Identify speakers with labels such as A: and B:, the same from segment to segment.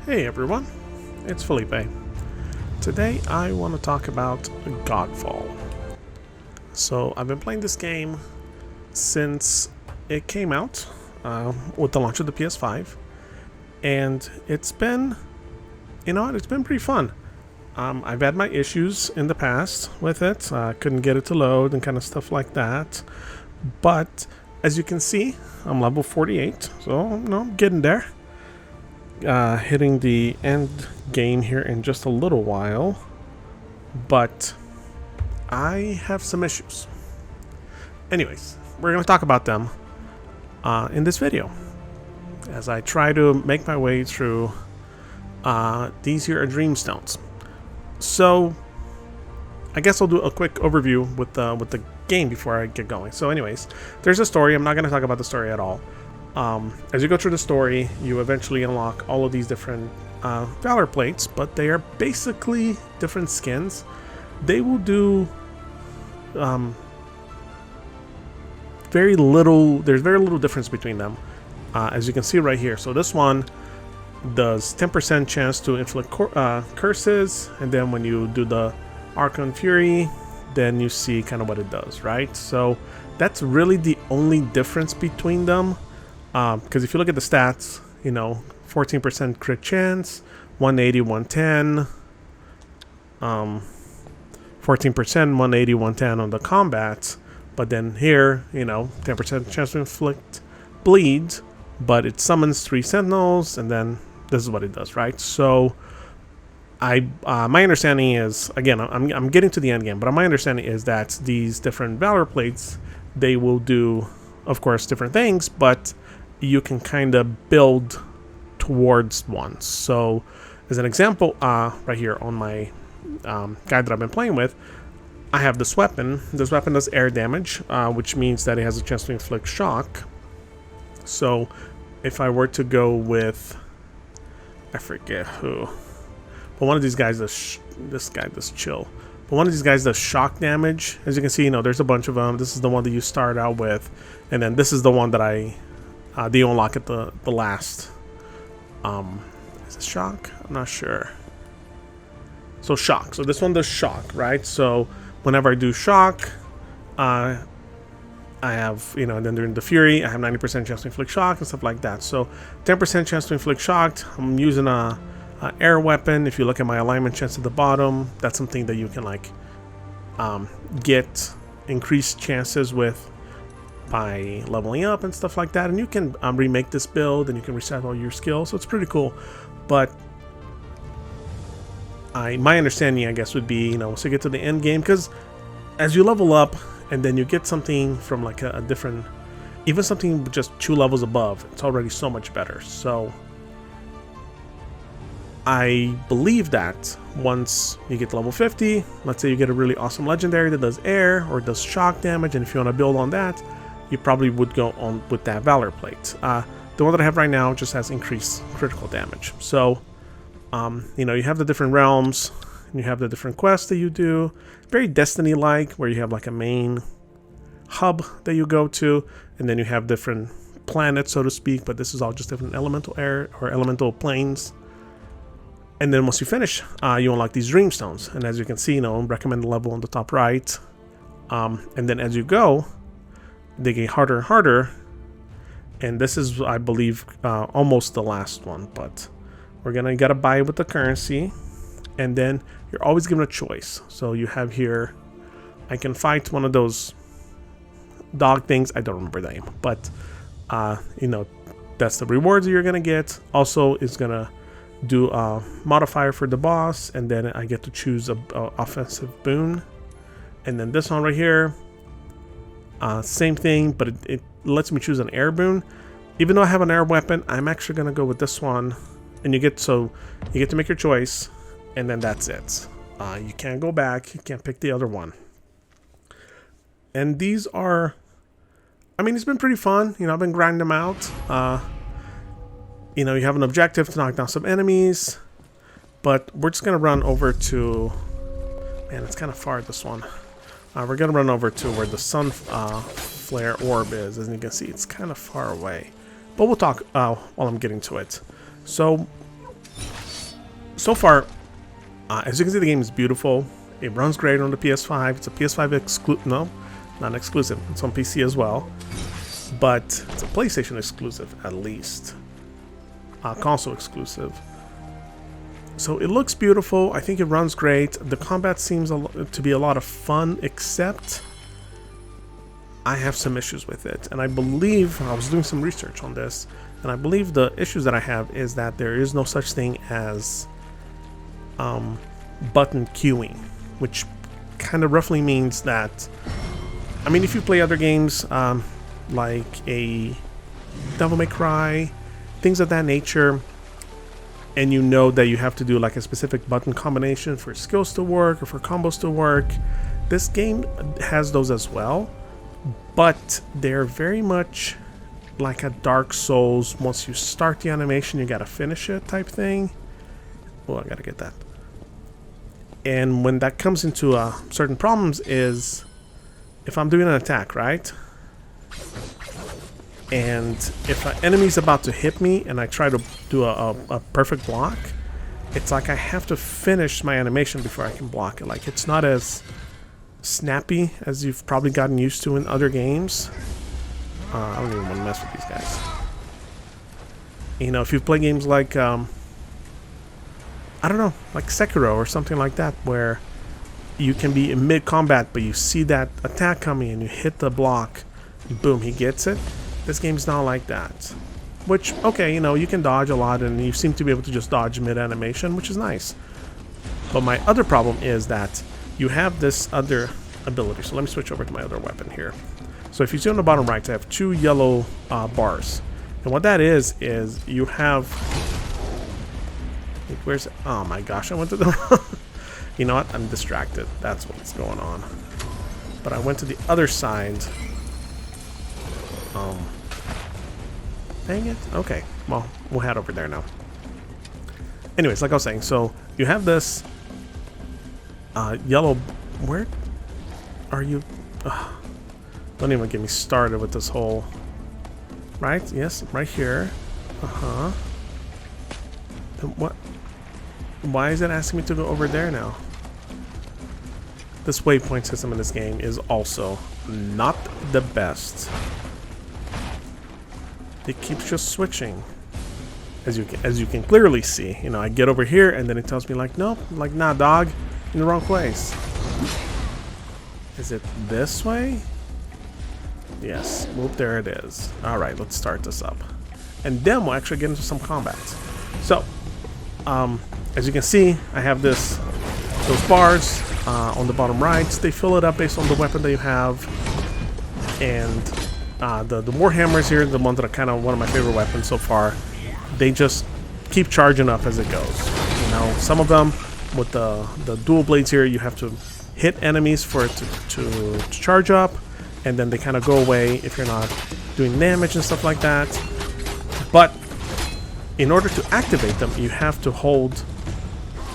A: Hey everyone, it's Felipe. Today I want to talk about Godfall. So I've been playing this game since it came out with the launch of the PS5, and it's been, it's been pretty fun. I've had my issues in the past with it. Couldn't get it to load and kind of stuff like that. But as you can see, I'm level 48, so I'm getting there. Hitting the end game here in just a little while, but I have some issues. Anyways, we're going to talk about them in this video as I try to make my way through these here are Dreamstones. So I guess I'll do a quick overview with the game before I get going. So anyways, there's a story. I'm not going to talk about the story at all. As you go through the story, you eventually unlock all of these different Valor plates, but they are basically different skins. They will do very little. There's very little difference between them, as you can see right here. So this one does 10% chance to inflict curses, and then when you do the Archon Fury, then you see kind of what it does, right? So that's really the only difference between them. Because if you look at the stats, 14% crit chance, 180, 110, 14%, 180, 110 on the combats. But then here, 10% chance to inflict bleed, but it summons 3 sentinels, and then this is what it does, right? So my understanding is, again, I'm getting to the end game, but my understanding is that these different Valor plates, they will do, of course, different things, but you can kind of build towards one. So as an example, right here on my guide that I've been playing with, I have this weapon. This weapon does air damage, which means that it has a chance to inflict shock. So if I were to go with, I forget who, but one of these guys does, this guy does chill. But one of these guys does shock damage. As you can see, there's a bunch of them. This is the one that you start out with. And then this is the one that they unlock at the last. Is it shock? I'm not sure. So shock. So this one does shock, right? So whenever I do shock, I have, and then during the Fury, I have 90% chance to inflict shock and stuff like that. So 10% chance to inflict shock. I'm using a air weapon. If you look at my alignment chance at the bottom, that's something that you can get increased chances with by leveling up and stuff like that, and you can remake this build and you can reset all your skills, so it's pretty cool. But my understanding, I guess, would be, once you get to the end game, because as you level up and then you get something from like a different, even something just 2 levels above, it's already so much better. So I believe that once you get to level 50, let's say you get a really awesome legendary that does air or does shock damage, and if you want to build on that, you probably would go on with that Valor plate. The one that I have right now just has increased critical damage. So, you have the different realms, and you have the different quests that you do. Very Destiny-like, where you have like a main hub that you go to, and then you have different planets, so to speak, but this is all just different elemental air or elemental planes. And then once you finish, you unlock these Dreamstones. And as you can see, recommended level on the top right. And then as you go, they get harder and harder, and this is, I believe, almost the last one, but we're gotta buy with the currency, and then you're always given a choice. So you have here, I can fight one of those dog things, I don't remember the name, but that's the rewards that you're gonna get. Also, it's gonna do a modifier for the boss, and then I get to choose a offensive boon. And then this one right here, same thing, but it lets me choose an air boon. Even though I have an air weapon, I'm actually gonna go with this one. And you get to make your choice, and then that's it. You can't go back. You can't pick the other one. And these are, it's been pretty fun. I've been grinding them out. You have an objective to knock down some enemies, but we're just gonna run over to. Man, it's kind of far, this one. We're going to run over to where the sun flare orb is. As you can see, it's kind of far away. But we'll talk while I'm getting to it. So so far, as you can see, the game is beautiful. It runs great on the PS5. It's a PS5 exclusive. No, not exclusive. It's on PC as well. But it's a PlayStation exclusive, at least. Console exclusive. So it looks beautiful. I think it runs great. The combat seems to be a lot of fun, except I have some issues with it. And I believe, I was doing some research on this, and I believe the issues that I have is that there is no such thing as button queuing, which kind of roughly means that, I mean, if you play other games like a Devil May Cry, things of that nature, and you know that you have to do like a specific button combination for skills to work or for combos to work, this game has those as well, but they're very much like a Dark Souls, once you start the animation you gotta finish it type thing. Oh, I gotta get that. And when that comes into certain problems is if I'm doing an attack, right? And if an enemy's about to hit me and I try to do a perfect block, it's like I have to finish my animation before I can block it. Like, it's not as snappy as you've probably gotten used to in other games. I don't even want to mess with these guys. You know, if you play games like, I don't know, like Sekiro or something like that, where you can be in mid-combat, but you see that attack coming and you hit the block, and boom, he gets it. This game's not like that. Which, okay, you know, you can dodge a lot and you seem to be able to just dodge mid-animation, which is nice. But my other problem is that you have this other ability. So let me switch over to my other weapon here. So if you see on the bottom right, I have 2 yellow bars. And what that is you have... Where's it? Oh my gosh, I went to the wrong... You know what? I'm distracted. That's what's going on. But I went to the other side... Dang it. Okay, well, we'll head over there now. Anyways, like I was saying, so you have this yellow... Where are you? Don't even get me started with this whole... Right? Yes, right here. Uh-huh. And what? Why is it asking me to go over there now? This waypoint system in this game is also not the best. It keeps just switching, as you can clearly see. You know, I get over here and then it tells me like, nope, like, nah, dog, in the wrong place. Is it this way? Yes. Whoop, there it is. All right, let's start this up, and then we'll actually get into some combat. So, as you can see, I have those bars on the bottom right. They fill it up based on the weapon that you have, and the warhammers here, the ones that are kind of one of my favorite weapons so far, they just keep charging up as it goes. You know, some of them with the dual blades here, you have to hit enemies for it to charge up, and then they kind of go away if you're not doing damage and stuff like that. But in order to activate them, you have to hold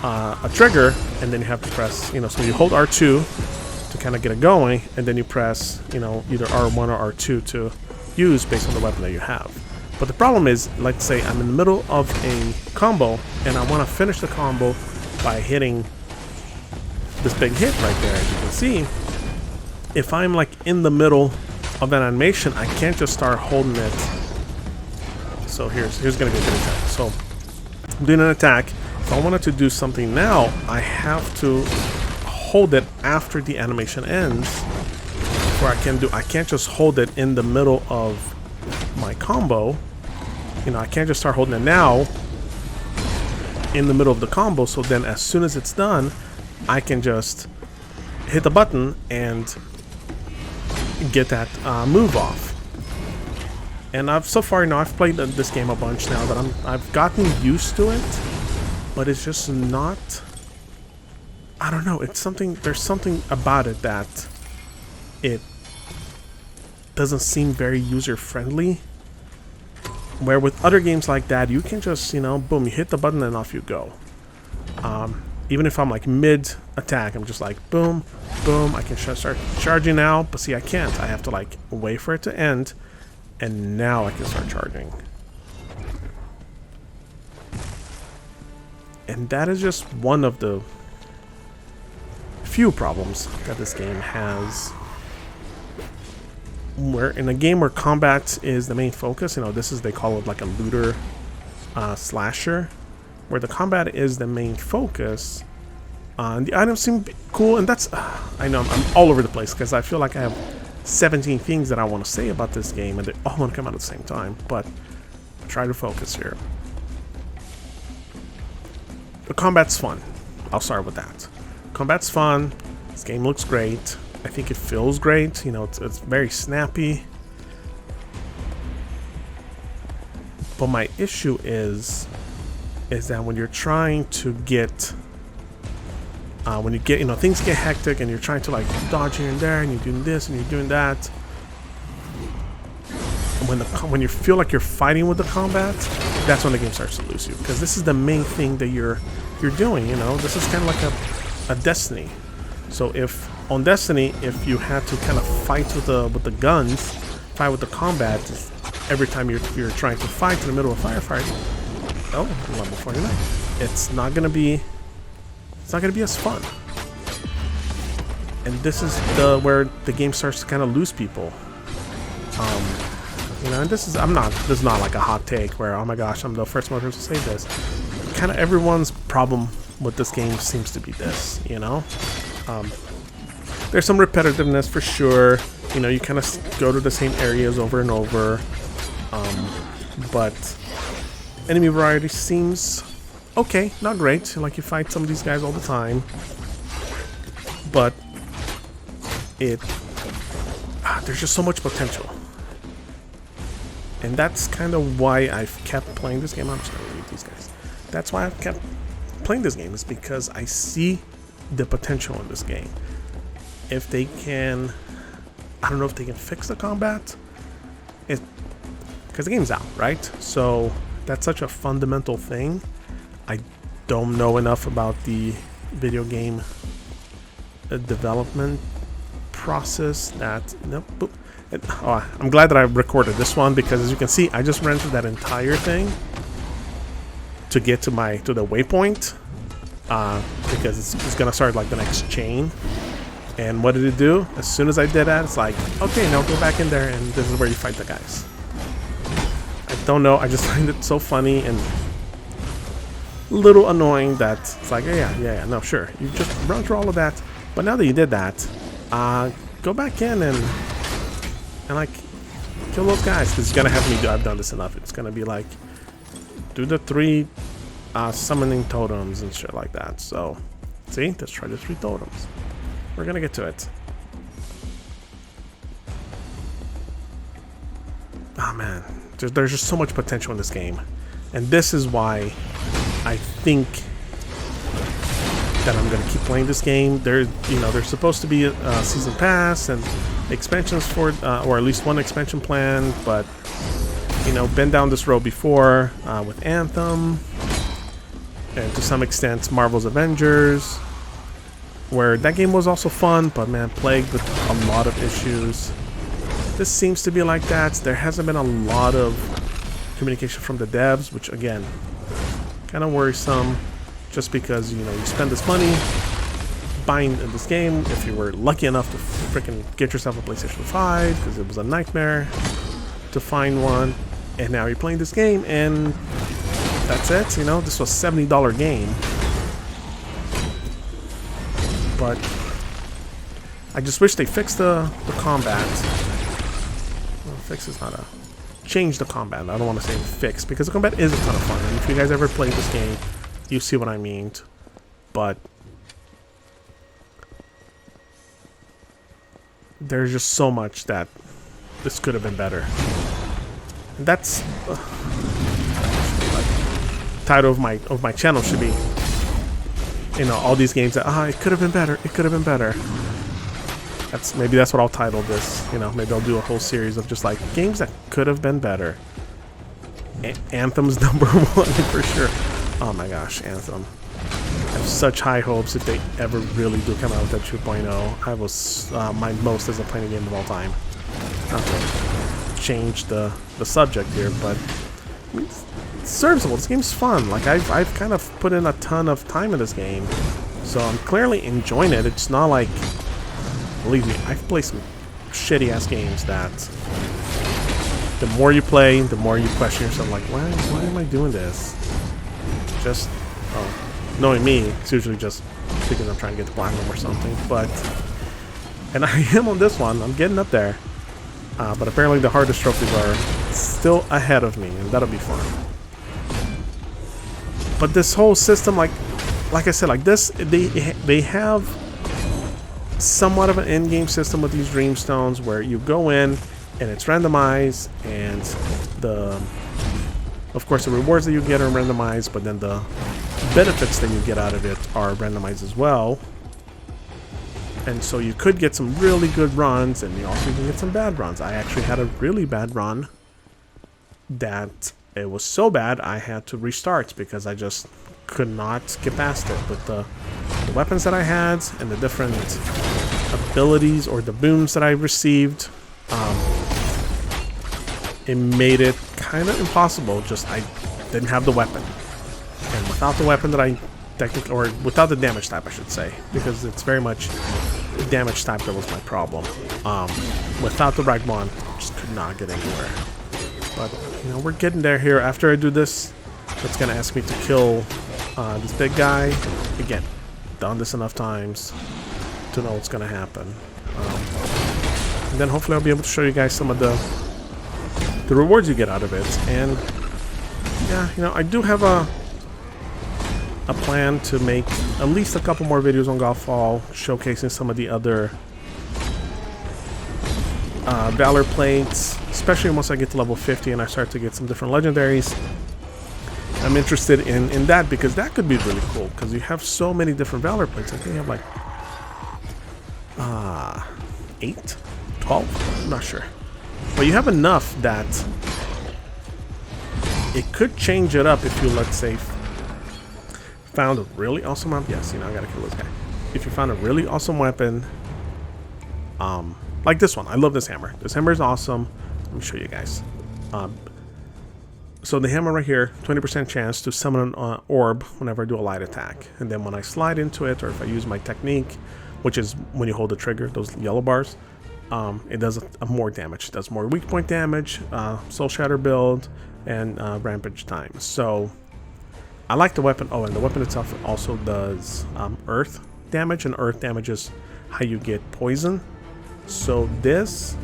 A: a trigger, and then you have to press, you know, so you hold R2 to kind of get it going, and then you press, you know, either R1 or R2 to use based on the weapon that you have. But the problem is, let's say I'm in the middle of a combo and I want to finish the combo by hitting this big hit right there. As you can see, if I'm like in the middle of an animation, I can't just start holding it. So here's gonna be a good attack. So I'm doing an attack. If I wanted to do something now, I have to hold it after the animation ends. Where I can't just hold it in the middle of my combo. You know, I can't just start holding it now in the middle of the combo, so then as soon as it's done, I can just hit the button and get that move off. And so far, you know, I've played this game a bunch now that I've gotten used to it, but it's just not, I don't know, it's something, there's something about it that it doesn't seem very user-friendly. Where with other games like that, you can just, you know, boom, you hit the button and off you go. Even if I'm like mid-attack, I'm just like, boom, boom, I can start charging now. But see, I can't. I have to like wait for it to end, and now I can start charging. And that is just one of the few problems that this game has. Where in a game where combat is the main focus, you know, this is, they call it like a looter slasher, where the combat is the main focus. And the items seem cool, and that's I know I'm all over the place because I feel like I have 17 things that I want to say about this game, and they all want to come out at the same time. But try to focus here. The combat's fun. I'll start with that. Combat's fun. This game looks great. I think it feels great. You know, it's very snappy. But my issue is that when you're trying to get, when you get, you know, things get hectic and you're trying to like dodge here and there, and you're doing this and you're doing that. When you feel like you're fighting with the combat, that's when the game starts to lose you, because this is the main thing that you're doing. You know, this is kind of like a Destiny. So if on Destiny, if you had to kind of fight with the guns, fight with the combat, every time you're trying to fight in the middle of a firefight, oh, level 49, it's not gonna be as fun. And this is where the game starts to kind of lose people. You know, and this is not like a hot take where, oh my gosh, I'm the first one to say this. Kind of everyone's problem with this game seems to be this, you know. There's some repetitiveness for sure. You know, you kind of go to the same areas over and over. But enemy variety seems okay, not great. Like, you fight some of these guys all the time, but there's just so much potential. And that's kind of why I've kept playing this game. I'm just gonna read these guys. That's why I've kept playing this game, is because I see the potential in this game. If they can, I don't know if they can fix the combat, because the game's out, right? So that's such a fundamental thing. I don't know enough about the video game development process nope. I'm glad that I recorded this one, because as you can see, I just ran through that entire thing to get to the waypoint, because it's gonna start like the next chain. And what did it do? As soon as I did that, it's like, okay, now go back in there, and this is where you fight the guys. I don't know, I just find it so funny and a little annoying that it's like, yeah, no, sure, you just run through all of that, but now that you did that, go back in and like kill those guys, because it's gonna have me do. I've done this enough. It's gonna be like, do the 3 summoning totems and shit like that. So, see, let's try the 3 totems. We're gonna get to it. Oh man, there's just so much potential in this game, and this is why I think that I'm gonna keep playing this game. There's supposed to be a season pass and expansions for it, or at least one expansion plan, but you know, been down this road before with Anthem, and to some extent Marvel's Avengers, where that game was also fun, but man, plagued with a lot of issues. This seems to be like that. There hasn't been a lot of communication from the devs, which again, kind of worrisome, just because, you know, you spend this money buying this game, if you were lucky enough to freaking get yourself a PlayStation 5, because it was a nightmare to find one, and now you're playing this game and that's it. You know, this was a $70 game, but I just wish they fixed the combat. Well, fix is not a change the combat. I don't want to say fix, because the combat is a ton of fun, and if you guys ever played this game, you see what I mean. But there's just so much that this could have been better. And that's like, title of my channel should be, you know, all these games that it could have been better. It could have been better. Maybe that's what I'll title this. You know, maybe I'll do a whole series of just like games that could have been better. Anthem's #1 for sure. Oh my gosh, Anthem. I have such high hopes if they ever really do come out with that 2.0. I was my most disappointing game of all time. Not to change the subject here, but serviceable. This game's fun. Like I've kind of put in a ton of time in this game, so I'm clearly enjoying it. It's not like, believe me, I've played some shitty ass games that the more you play, the more you question yourself. Like, why am I doing this? Just knowing me, it's usually just because I'm trying to get to platinum or something. And I am on this one. I'm getting up there. But apparently the hardest trophies are still ahead of me, and that'll be fun. But this whole system, like I said, like this, they have somewhat of an in-game system with these Dreamstones where you go in and it's randomized, and of course the rewards that you get are randomized, but then the benefits that you get out of it are randomized as well. And so you could get some really good runs, and you also can get some bad runs. I actually had a really bad run that it was so bad I had to restart because I just could not get past it. But the weapons that I had and the different abilities or the booms that I received, it made it kind of impossible. Just I didn't have the weapon, and without the weapon that I technically, or without the damage type I should say, because it's very much the damage type that was my problem. Without the right one, just could not get anywhere. But you know, we're getting there here. After I do this, it's gonna ask me to kill this big guy again. Done this enough times to know what's gonna happen. And then hopefully I'll be able to show you guys some of the rewards you get out of it. And yeah, you know, I do have a plan to make at least a couple more videos on Godfall, showcasing some of the other Valor plates, especially once I get to level 50 and I start to get some different legendaries. I'm interested in that because that could be really cool, because you have so many different Valor plates. I think you have like 8, 12, I'm not sure, but you have enough that it could change it up if you, let's say, found a really awesome weapon. Yes, you know, I gotta kill this guy. If you found a really awesome weapon, like this one. I love this hammer. This hammer is awesome. Let me show you guys. So the hammer right here, 20% chance to summon an orb whenever I do a light attack. And then when I slide into it, or if I use my technique, which is when you hold the trigger, those yellow bars, it does more damage. It does more weak point damage, soul shatter build, and rampage time. So I like the weapon. Oh, and the weapon itself also does earth damage, and earth damage is how you get poison. So this,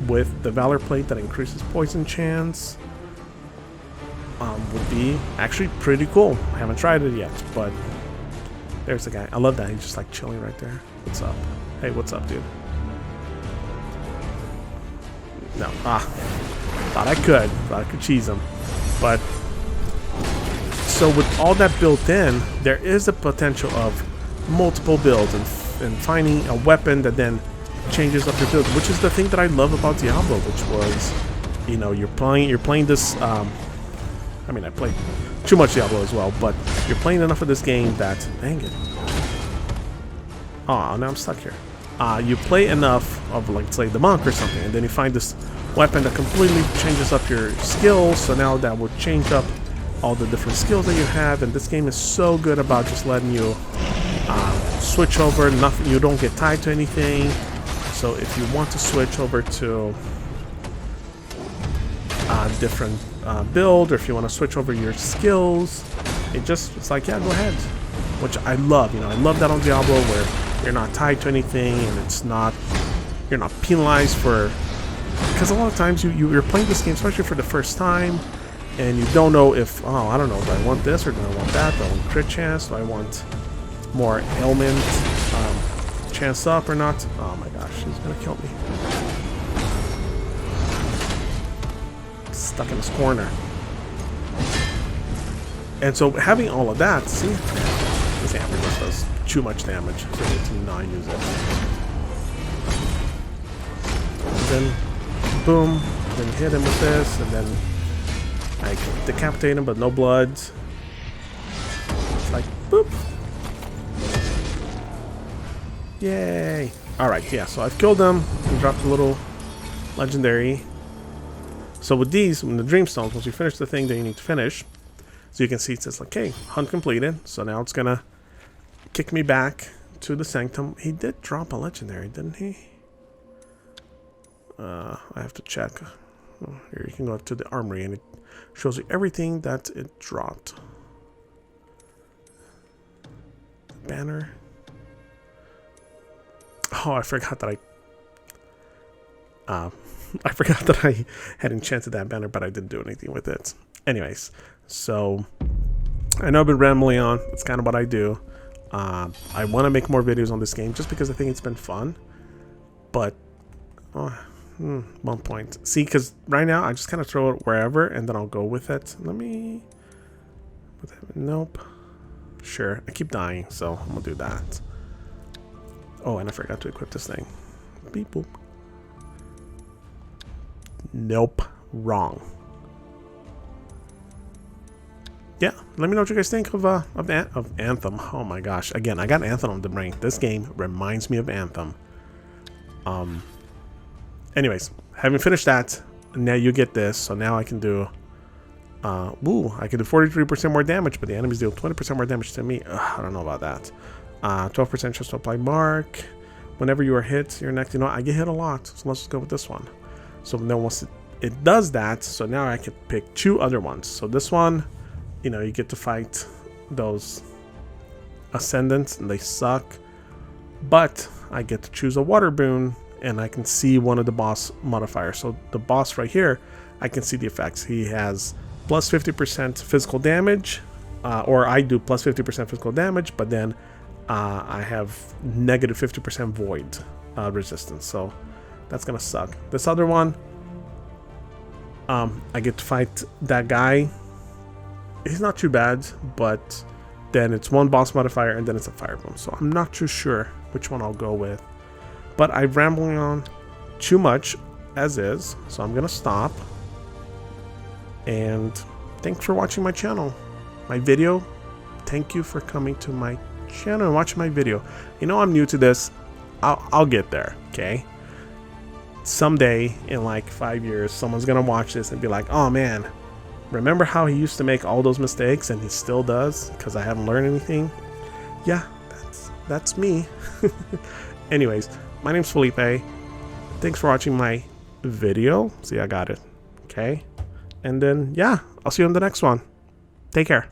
A: with the Valor plate that increases poison chance, would be actually pretty cool. I haven't tried it yet, but there's the guy. I love that. He's just like chilling right there. What's up? Hey, what's up, dude? No. Thought I could cheese him. But so with all that built in, there is a potential of multiple builds and finding a weapon that then changes up your build, which is the thing that I love about Diablo, which was, you know, you're playing this. I mean, I played too much Diablo as well, but you're playing enough of this game that, dang it. Oh, now I'm stuck here. You play enough of, like, say, the monk or something, and then you find this weapon that completely changes up your skills. So now that would change up all the different skills that you have, and this game is so good about just letting you switch over. Nothing, you don't get tied to anything. So if you want to switch over to different build, or if you want to switch over your skills, it's like, yeah, go ahead. Which I love. You know, I love that on Diablo, where you're not tied to anything, and you're not penalized for, because a lot of times you're playing this game, especially for the first time, and you don't know if, oh, I don't know, do I want this or do I want that? Do I want crit chance? Do I want more ailment chance up or not? Oh my gosh, he's gonna kill me. Stuck in this corner. And so having all of that, see, this hammer just does too much damage, so I need to not use it. And then boom, then hit him with this, and then I decapitate him, but no blood. It's like, boop. Yay. Alright, yeah, so I've killed them and dropped a little legendary. So with these, when the Dreamstones, once you finish the thing that you need to finish, So you can see it says like, hey, hunt completed. So now it's gonna kick me back to the sanctum. He did drop a legendary, didn't he? I have to check. Oh, here you can go to the armory and it shows you everything that it dropped. Banner. Oh, I forgot that I forgot that I had enchanted that banner, but I didn't do anything with it. Anyways, so I know I've been rambling on. It's kind of what I do. I want to make more videos on this game just because I think it's been fun. But, one point. See, because right now I just kind of throw it wherever and then I'll go with it. Let me... Nope. Sure, I keep dying, so I'm going to do that. Oh, and I forgot to equip this thing. Beep boop. Nope. Wrong. Yeah, let me know what you guys think of Anthem. Oh my gosh. Again, I got Anthem on the brain. This game reminds me of Anthem. Anyways, having finished that, now you get this. So now I can do... I can do 43% more damage, but the enemies deal 20% more damage to me. Ugh, I don't know about that. 12% chance to apply mark. Whenever you are hit, you're next. You know, I get hit a lot, so let's just go with this one. So then once it does that, so now I can pick 2 other ones. So this one, you know, you get to fight those ascendants, and they suck. But I get to choose a water boon, and I can see one of the boss modifiers. So the boss right here, I can see the effects. He has plus 50% physical damage, or I do plus 50% physical damage, but then I have negative 50% void resistance. So that's gonna suck. This other one, I get to fight that guy. He's not too bad, but then it's one boss modifier and then it's a fire boom. So I'm not too sure which one I'll go with. But I'm rambling on too much as is, so I'm gonna stop. And thanks for watching my channel, my video. Thank you for coming to my channel and watching my video. You know, I'm new to this. I'll get there, okay? Someday in like 5 years, someone's gonna watch this and be like, oh man, remember how he used to make all those mistakes and he still does because I haven't learned anything? Yeah, that's me. Anyways, my name's Felipe. Thanks for watching my video. See, I got it. Okay. And then, yeah, I'll see you on the next one. Take care.